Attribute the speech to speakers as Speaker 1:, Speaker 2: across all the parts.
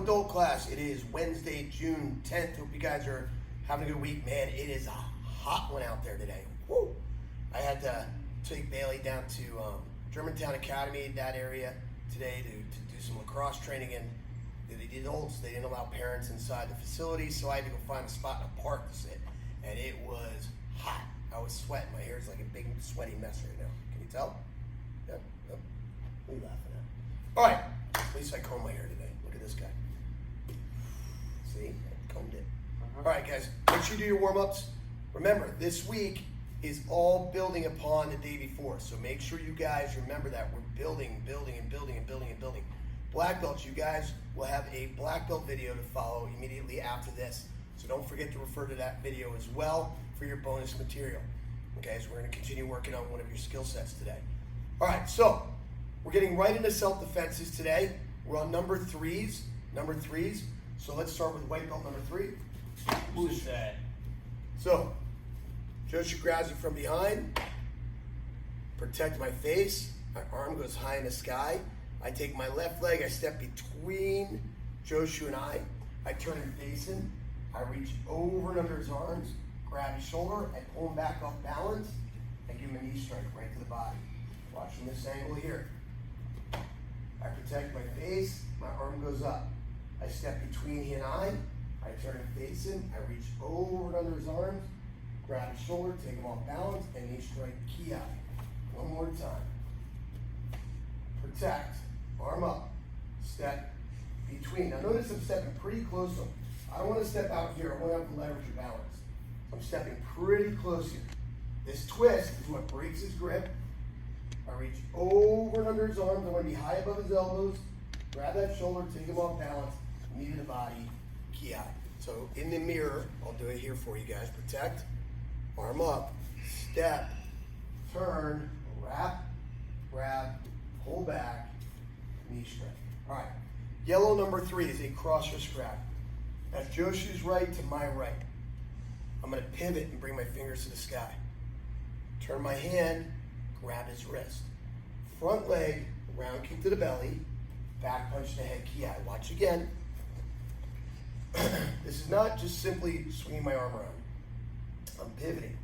Speaker 1: adult class. It is Wednesday, June 10th. Hope you guys are having a good week. Man, it is a hot one out there today. Woo! I had to take Bailey down to Germantown Academy, that area, today to do some lacrosse training. And the adults, they didn't allow parents inside the facility, so I had to go find a spot in a park to sit. And it was hot. I was sweating. My hair's like a big sweaty mess right now. Can you tell? Yep. Yep. What are you laughing at? All right. At least I combed my hair today. Look at this guy. See? I combed it. All right, guys. Make sure you do your warm-ups. Remember, this week is all building upon the day before. So make sure you guys remember that. We're building. Black belts, you guys will have a black belt video to follow immediately after this. So don't forget to refer to that video as well for your bonus material. Okay, so we're going to continue working on one of your skill sets today. All right, so we're getting right into self-defenses today. We're on number threes. So let's start with white belt number 3.
Speaker 2: Who's that?
Speaker 1: So, Joshua grabs me from behind, protect my face, my arm goes high in the sky. I take my left leg, I step between Joshua and I turn him facing, I reach over and under his arms, grab his shoulder, I pull him back off balance, and give him a knee strike right to the body. Watch from this angle here. I protect my face, my arm goes up. I step between he and I turn him facing, I reach over and under his arms, grab his shoulder, take him off balance, and knee strike ki. One more time. Protect, arm up, step between. Now notice I'm stepping pretty close to him. I don't want to step out here, I want to have to leverage your balance. I'm stepping pretty close here. This twist is what breaks his grip. I reach over and under his arms, I want to be high above his elbows, grab that shoulder, take him off balance, knee to the body, ki. So in the mirror, I'll do it here for you guys. Protect, arm up, step, turn, wrap, grab, pull back, knee strike. All right. Yellow number 3 is a cross wrist grab. That's Joshua's right to my right. I'm going to pivot and bring my fingers to the sky. Turn my hand, grab his wrist. Front leg, round kick to the belly, back punch to the head, ki. Watch again. This is not just simply swinging my arm around. I'm pivoting.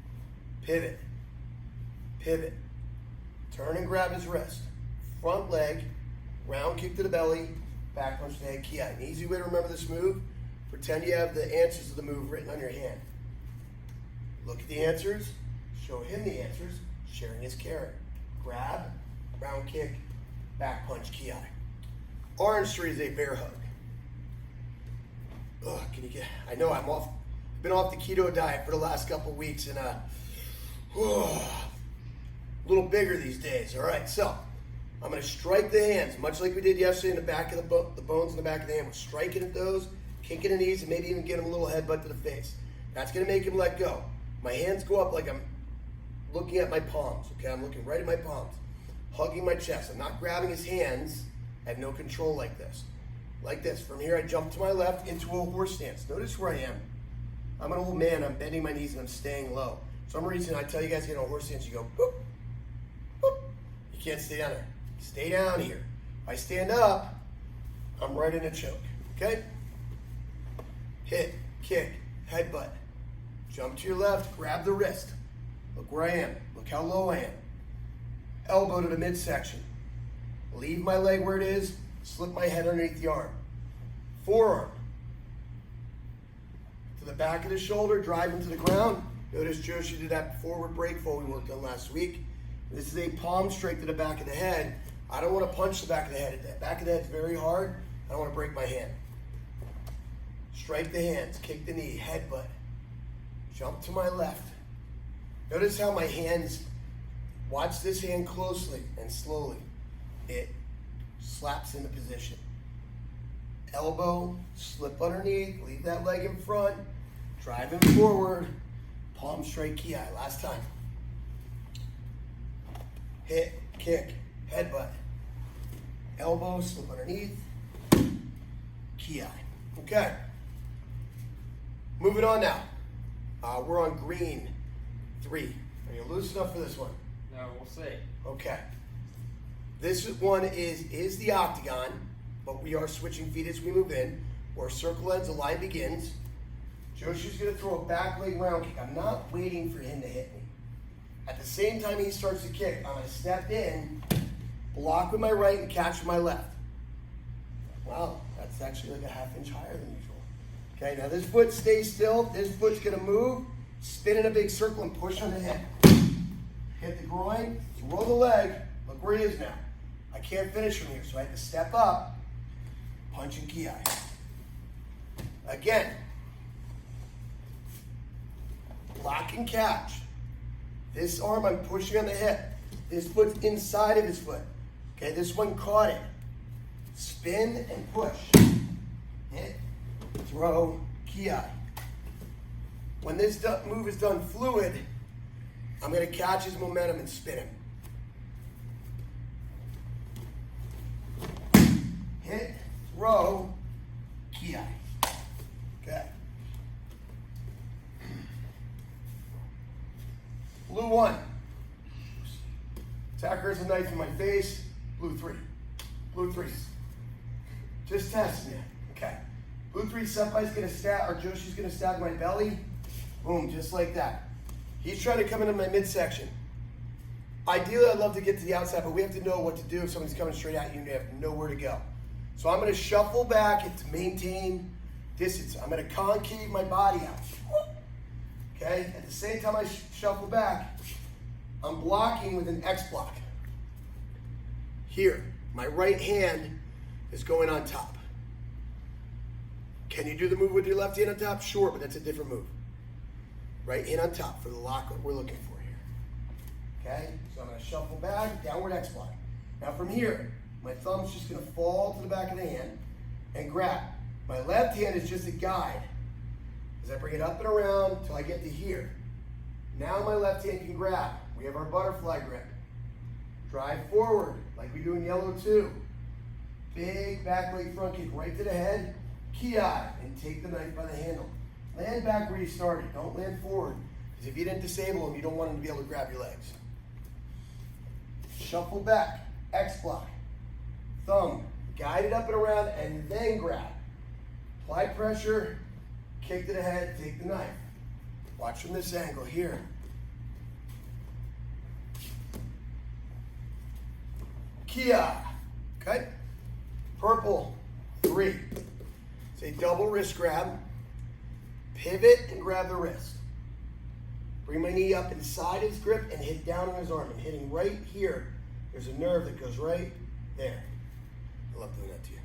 Speaker 1: Pivot. Pivot. Turn and grab his wrist. Front leg, round kick to the belly, back punch to the head, ki. An easy way to remember this move, pretend you have the answers to the move written on your hand. Look at the answers, show him the answers, sharing is caring. Grab, round kick, back punch, ki. Orange 3 is a bear hug. Ugh, can you get, I know I've been off the keto diet for the last couple weeks and a little bigger these days. All right, so I'm going to strike the hands, much like we did yesterday in the back of the bones in the back of the hand. We're striking at those, kicking the knees, and maybe even get him a little headbutt to the face. That's going to make him let go. My hands go up like I'm looking at my palms, okay? I'm looking right at my palms, hugging my chest. I'm not grabbing his hands. I have no control like this. Like this. From here, I jump to my left into a horse stance. Notice where I am. I'm an old man. I'm bending my knees and I'm staying low. For some reason, I tell you guys, get on a horse stance, you go, boop, boop. You can't stay down there. Stay down here. If I stand up, I'm right in a choke, okay? Hit, kick, headbutt. Jump to your left, grab the wrist. Look where I am. Look how low I am. Elbow to the midsection. Leave my leg where it is, slip my head underneath the arm. Forearm. To the back of the shoulder, drive him to the ground. Notice Joshua did that forward break fall we worked on last week. This is a palm strike to the back of the head. I don't want to punch the back of the head. The back of the head's very hard. I don't want to break my hand. Strike the hands, kick the knee, headbutt. Jump to my left. Notice how my hands, watch this hand closely and slowly. It slaps into position. Elbow, slip underneath, leave that leg in front, drive him forward, palm strike ki. Last time. Hit, kick, headbutt. Elbow, slip underneath, ki. Okay. Moving on now. We're on green 3. Are you loose enough for this one?
Speaker 2: No, we'll see.
Speaker 1: Okay. This one is the octagon, but we are switching feet as we move in. or circle ends, the line begins. Joshua's gonna throw a back leg round kick. I'm not waiting for him to hit me. At the same time he starts to kick, I'm gonna step in, block with my right and catch with my left. Wow, that's actually like a ½ inch higher than usual. Okay, now this foot stays still. This foot's gonna move, spin in a big circle and push on the hip. Hit the groin, roll the leg. Look where he is now. I can't finish from here, so I have to step up, punch and ki. Again, block and catch. This arm I'm pushing on the hip. This foot's inside of his foot. Okay, this one caught it. Spin and push. Hit, throw, ki. When this move is done fluid, I'm going to catch his momentum and spin him. Hit, throw, ki. Okay. Blue 1. Attacker has a knife in my face. Blue 3. Blue 3. Just testing it. Okay. Blue 3, Senpai's gonna stab, or Joshi's gonna stab my belly. Boom, just like that. He's trying to come into my midsection. Ideally, I'd love to get to the outside, but we have to know what to do if somebody's coming straight at you and you have nowhere to go. So I'm gonna shuffle back to maintain distance. I'm gonna concave my body out. Okay, at the same time I shuffle back, I'm blocking with an X block. Here, my right hand is going on top. Can you do the move with your left hand on top? Sure, but that's a different move. Right hand on top for the lock that we're looking for here. Okay, so I'm gonna shuffle back, downward X block. Now from here, my thumb's just gonna fall to the back of the hand and grab. My left hand is just a guide. As I bring it up and around until I get to here. Now my left hand can grab. We have our butterfly grip. Drive forward, like we do in yellow 2. Big back leg front kick right to the head. Ki, and take the knife by the handle. Land back where you started. Don't land forward. Because if you didn't disable him, you don't want him to be able to grab your legs. Shuffle back, X block. Thumb, guide it up and around, and then grab. Apply pressure. Kick to the head, take the knife. Watch from this angle here. Ki, okay? Purple, 3. It's a double wrist grab. Pivot and grab the wrist. Bring my knee up inside his grip and hit down on his arm. I'm hitting right here. There's a nerve that goes right there. I love doing that to you.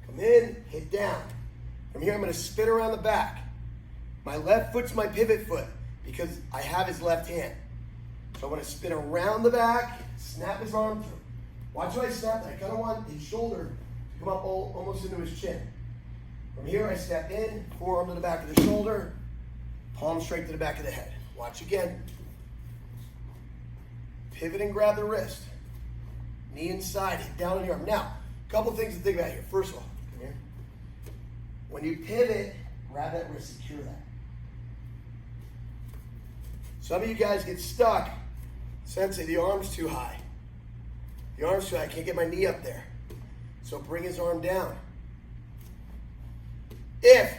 Speaker 1: Come in, hit down. From here, I'm going to spin around the back. My left foot's my pivot foot because I have his left hand. So I'm going to spin around the back, snap his arm through. Watch how I snap that. I kind of want his shoulder to come up almost into his chin. From here, I step in, forearm to the back of the shoulder, palm straight to the back of the head. Watch again. Pivot and grab the wrist. Knee inside, hit down on the arm. Now, a couple things to think about here. First of all, come here. When you pivot, grab that wrist, secure that. Some of you guys get stuck. Sensei, the arm's too high. The arm's too high, I can't get my knee up there. So bring his arm down. If,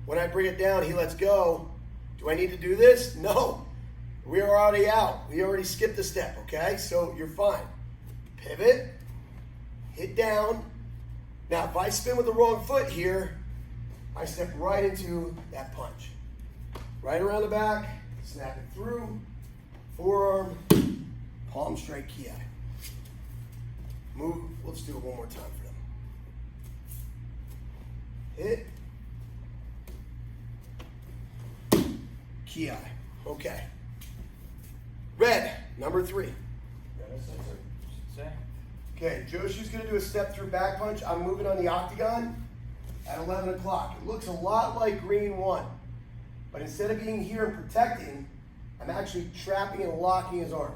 Speaker 1: when I bring it down, he lets go, do I need to do this? No. We are already out. We already skipped a step, okay? So you're fine. Pivot, hit down. Now, if I spin with the wrong foot here, I step right into that punch. Right around the back, snap it through, forearm, palm straight ki. Move, let's do it one more time for them. Hit, ki. Okay. Red, number 3. Okay, Joshu's gonna do a step through back punch. I'm moving on the octagon at 11 o'clock. It looks a lot like green 1, but instead of being here and protecting, I'm actually trapping and locking his arm.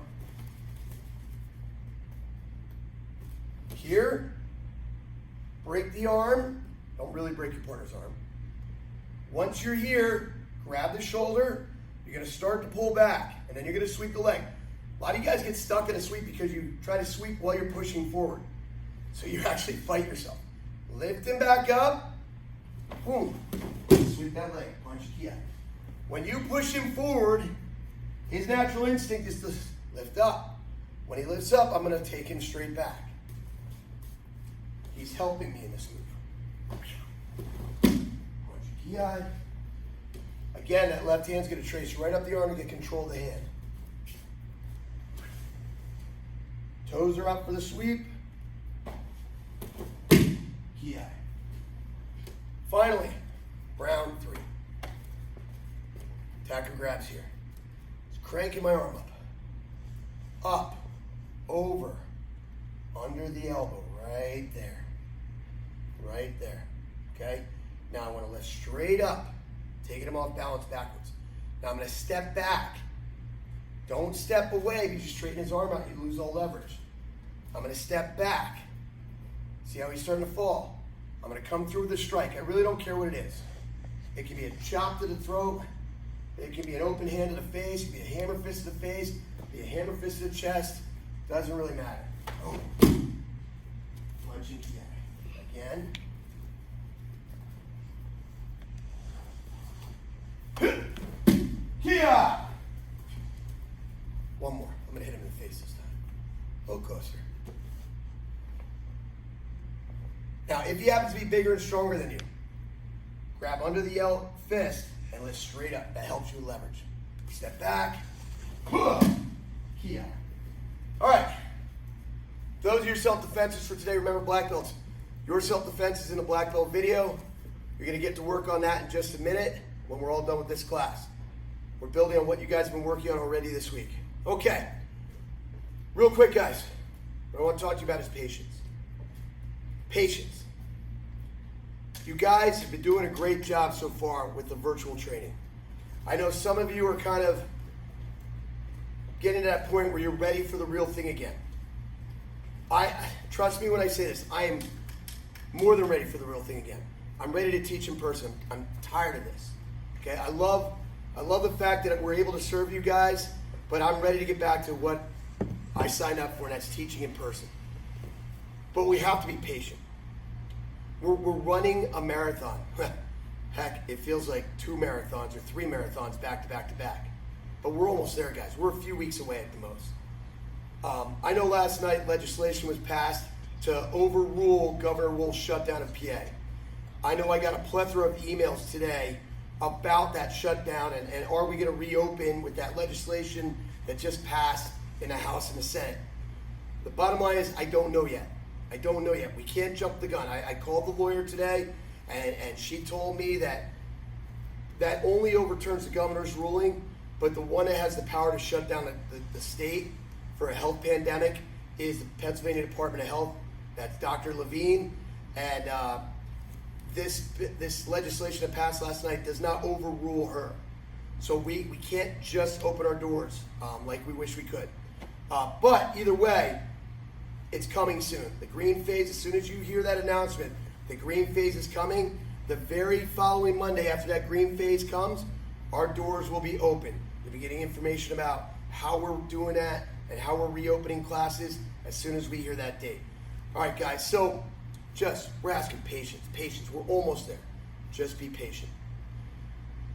Speaker 1: Here, break the arm. Don't really break your partner's arm. Once you're here, grab the shoulder. You're gonna start to pull back, and then you're gonna sweep the leg. A lot of you guys get stuck in a sweep because you try to sweep while you're pushing forward. So you actually fight yourself. Lift him back up. Boom. Sweep that leg. Punch Kia. When you push him forward, his natural instinct is to lift up. When he lifts up, I'm going to take him straight back. He's helping me in this move. Punch Kia. Again, that left hand's going to trace right up the arm to get control of the hand. Toes are up for the sweep. Kia. Finally, round 3. Attacker grabs here. Just cranking my arm up. Up, over, under the elbow, right there. Right there. Okay? Now I want to lift straight up, taking him off balance backwards. Now I'm going to step back. Don't step away because you straighten his arm out, you lose all leverage. I'm going to step back. See how he's starting to fall? I'm going to come through with a strike. I really don't care what it is. It can be a chop to the throat. It can be an open hand to the face. It can be a hammer fist to the face. It can be a hammer fist to the chest. Doesn't really matter. Oh. Punching Kia. Again. Kia! One more. I'm going to hit him in the face this time. A little closer. Now, if he happens to be bigger and stronger than you, grab under the fist and lift straight up. That helps you leverage. Step back. Kia. All right. Those are your self-defenses for today. Remember, black belts, your self-defense is in the black belt video. You're going to get to work on that in just a minute when we're all done with this class. We're building on what you guys have been working on already this week. Okay. Real quick, guys. What I want to talk to you about is patience. Patience. You guys have been doing a great job so far with the virtual training. I know some of you are kind of getting to that point where you're ready for the real thing again. Trust me when I say this, I am more than ready for the real thing again. I'm ready to teach in person. I'm tired of this. Okay, I love the fact that we're able to serve you guys, but I'm ready to get back to what I signed up for, and that's teaching in person. But we have to be patient. We're running a marathon. Heck, it feels like 2 marathons or 3 marathons back to back to back. But we're almost there, guys. We're a few weeks away at the most. I know last night legislation was passed to overrule Governor Wolf's shutdown of PA. I know I got a plethora of emails today about that shutdown and are we going to reopen with that legislation that just passed in the House and the Senate. The bottom line is I don't know yet. I don't know yet. We can't jump the gun. I called the lawyer today and she told me that only overturns the governor's ruling, but the one that has the power to shut down the state for a health pandemic is the Pennsylvania Department of Health. That's Dr. Levine. And this legislation that passed last night does not overrule her. So we can't just open our doors like we wish we could. But either way, it's coming soon. The green phase, as soon as you hear that announcement, the green phase is coming. The very following Monday after that green phase comes, our doors will be open. You'll be getting information about how we're doing that and how we're reopening classes as soon as we hear that date. All right, guys, so we're asking patience. Patience, we're almost there. Just be patient.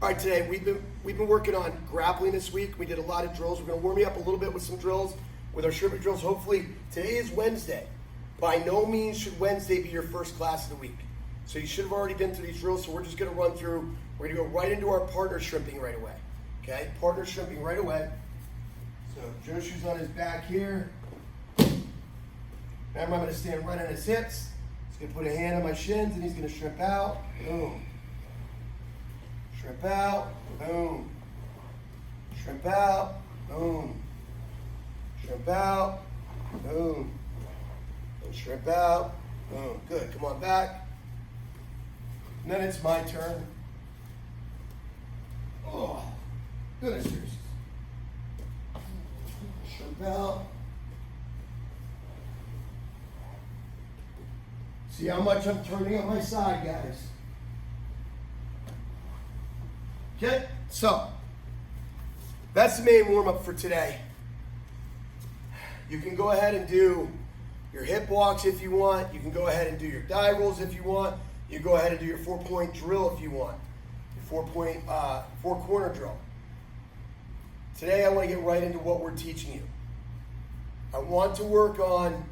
Speaker 1: All right, today we've been working on grappling this week. We did a lot of drills. We're going to warm you up a little bit with some drills, with our shrimping drills. Hopefully, today is Wednesday. By no means should Wednesday be your first class of the week. So you should have already been through these drills, so we're just going to run through. We're going to go right into our partner shrimping right away. Okay, partner shrimping right away. So Joshua's on his back here. Remember, I'm going to stand right on his hips. He's going to put a hand on my shins, and he's going to shrimp out. Boom. Shrimp out. Boom. Shrimp out. Boom. Shrimp out. Boom. And shrimp out. Boom. Good. Come on back. And then it's my turn. Oh, goodness gracious. Shrimp out. See how much I'm turning on my side, guys. Okay, so that's the main warm-up for today. You can go ahead and do your hip walks if you want. You can go ahead and do your dive rolls if you want. You go ahead and do your 4-point drill if you want. Your 4-corner drill. Today I want to get right into what we're teaching you. I want to work on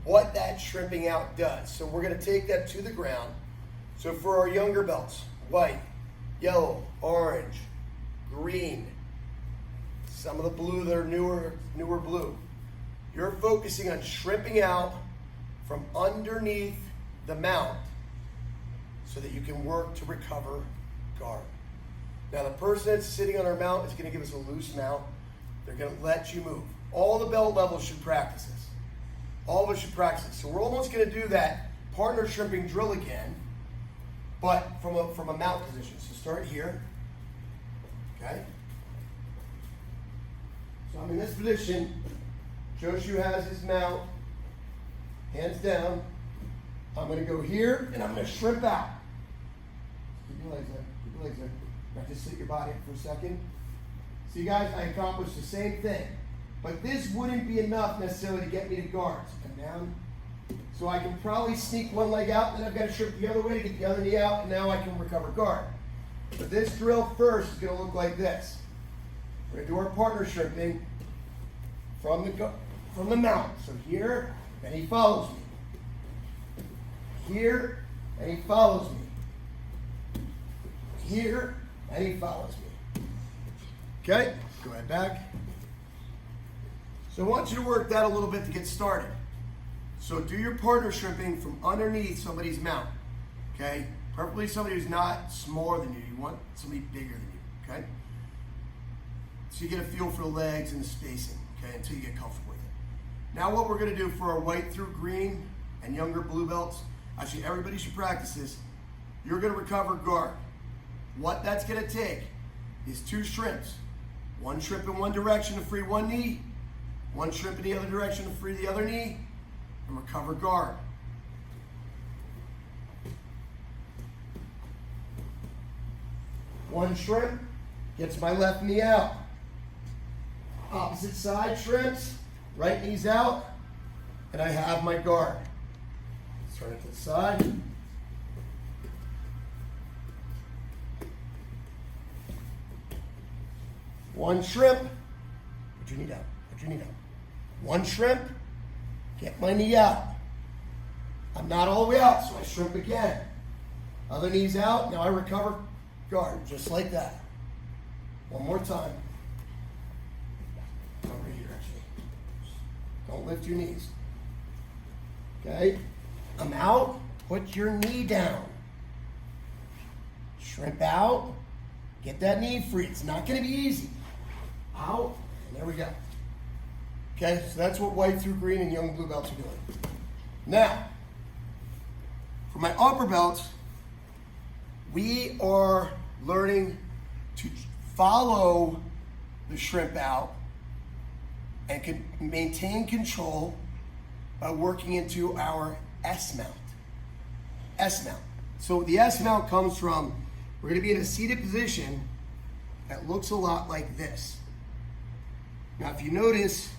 Speaker 1: what that shrimping out does. So we're going to take that to the ground. So for our younger belts, white, yellow, orange, green, some of the blue that are newer blue. You're focusing on shrimping out from underneath the mount so that you can work to recover guard. Now the person that's sitting on our mount is going to give us a loose mount. They're going to let you move. All the belt levels should practice this. All of us should practice this. So we're almost going to do that partner shrimping drill again, but from a mount position. So start here, okay? So I'm in this position. Joshu has his mount, hands down. I'm going to go here, and I'm going to shrimp out. Keep your legs there. Keep your legs there. Now just sit your body up for a second. See, guys, I accomplished the same thing. But this wouldn't be enough necessarily to get me to guard. So come down. So I can probably sneak one leg out, then I've got to shrimp the other way to get the other knee out, and now I can recover guard. But this drill first is going to look like this. We're going to do our partner shrimping from the mount. So here, and he follows me. Here, and he follows me. Here, and he follows me. Okay, go ahead back. So I want you to work that a little bit to get started. So do your partner shrimping from underneath somebody's mount. Okay, preferably somebody who's not smaller than you. You want somebody bigger than you. Okay. So you get a feel for the legs and the spacing. Okay, until you get comfortable with it. Now what we're going to do for our white through green and younger blue belts, actually everybody should practice this. You're going to recover guard. What that's going to take is 2 shrimps. 1 shrimp in one direction to free one knee, 1 shrimp in the other direction to free the other knee, and recover guard. One shrimp gets my left knee out. Opposite side shrimps, right knee's out, and I have my guard. Turn it to the side. One shrimp, put your knee down, put your knee down. 1 shrimp, get my knee out. I'm not all the way out, so I shrimp again. Other knee's out, now I recover guard, just like that. One more time. Over here, actually. Don't lift your knees. Okay, I'm out, put your knee down. Shrimp out, get that knee free. It's not gonna be easy. Out, and there we go. Okay, so that's what white through green and young blue belts are doing. Now, for my upper belts, we are learning to follow the shrimp out and can maintain control by working into our S mount. S mount. So the S mount comes from, we're going to be in a seated position that looks a lot like this. Now, if you notice,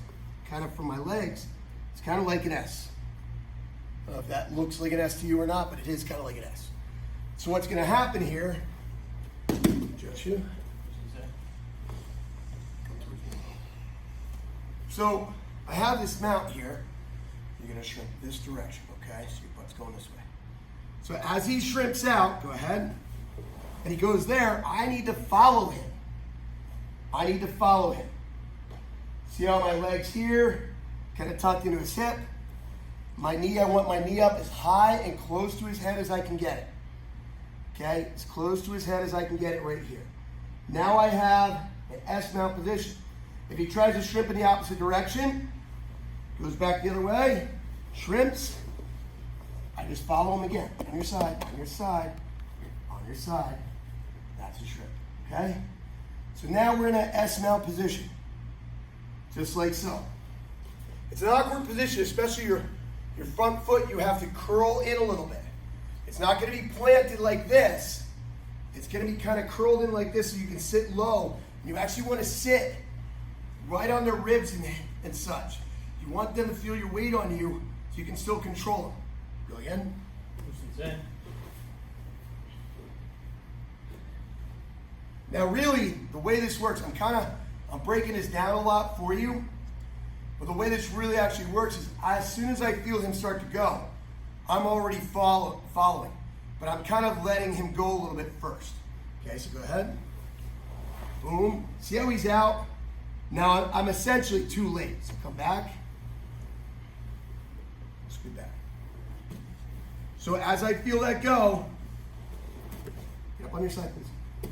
Speaker 1: kind of from my legs, it's kind of like an S. I don't know if that looks like an S to you or not, but it is kind of like an S. So what's going to happen here, Joshua? So I have this mount here. You're going to shrimp this direction, okay? So your butt's going this way. So as he shrimps out, go ahead, and he goes there, I need to follow him. I need to follow him. See how my leg's here, kind of tucked into his hip. My knee, I want my knee up as high and close to his head as I can get it. Okay, as close to his head as I can get it right here. Now I have an S mount position. If he tries to shrimp in the opposite direction, goes back the other way, shrimps, I just follow him again. On your side, on your side, on your side. That's a shrimp, okay? So now we're in an S mount position. Just like so. It's an awkward position, especially your front foot, you have to curl in a little bit. It's not going to be planted like this. It's going to be kind of curled in like this so you can sit low. You actually want to sit right on the ribs and such. You want them to feel your weight on you so you can still control them. Go again.
Speaker 2: Loosens in.
Speaker 1: Now really, the way this works, I'm breaking this down a lot for you, but the way this really actually works is as soon as I feel him start to go, I'm already following, but I'm kind of letting him go a little bit first. Okay, so go ahead. Boom. See how he's out? Now I'm essentially too late. So come back. Scoot back. So as I feel that go, get up on your side, please.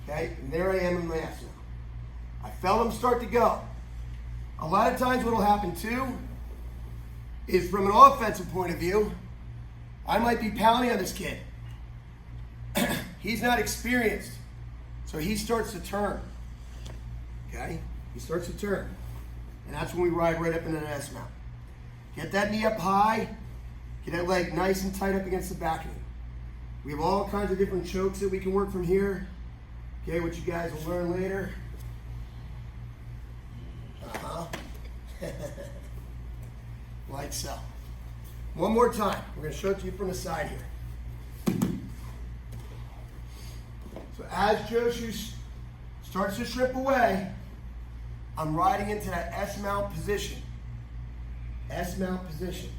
Speaker 1: Okay, and there I am in my ass now. I felt him start to go. A lot of times what will happen too is from an offensive point of view, I might be pounding on this kid. He's not experienced. So he starts to turn. Okay? He starts to turn. And that's when we ride right up into that S mount. Get that knee up high. Get that leg nice and tight up against the back of you. We have all kinds of different chokes that we can work from here. Okay, which you guys will learn later. Like so. One more time. We're going to show it to you from the side here. So as Joshu starts to strip away, I'm riding into that S-mount position. S-mount position.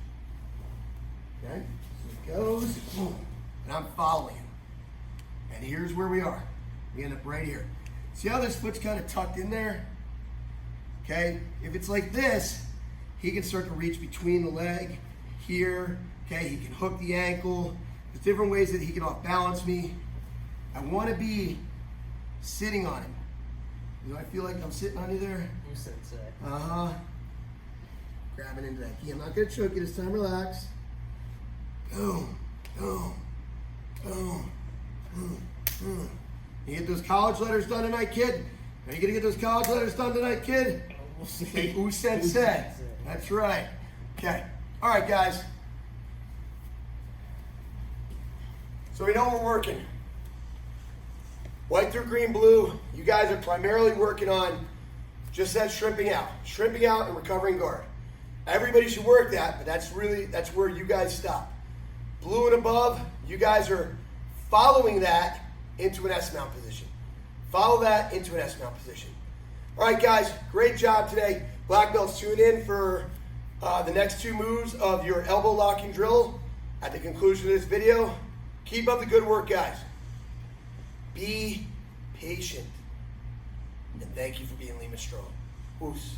Speaker 1: Okay? So it goes, boom, and I'm following him. And here's where we are. We end up right here. See how this foot's kind of tucked in there? Okay? If it's like this, he can start to reach between the leg here. Okay? He can hook the ankle. There's different ways that he can off-balance me. I want to be sitting on him. Do I feel like I'm sitting on you there?
Speaker 2: You sensei.
Speaker 1: Grabbing into that key. I'm not going to choke you this time. Relax. Boom. Boom. Boom. Boom. Boom. You get those college letters done tonight, kid? Are you going to get those college letters done tonight, kid?
Speaker 2: We'll see.
Speaker 1: Who sensei? That's right. Okay. All right, guys. So we know we're working. White through green, blue. You guys are primarily working on just that shrimping out and recovering guard. Everybody should work that, but that's where you guys stop. Blue and above, you guys are following that into an S-mount position. Follow that into an S-mount position. All right, guys, great job today. Black belts, tune in for the next 2 moves of your elbow locking drill at the conclusion of this video. Keep up the good work, guys. Be patient. And thank you for being Lima Strong. Oos.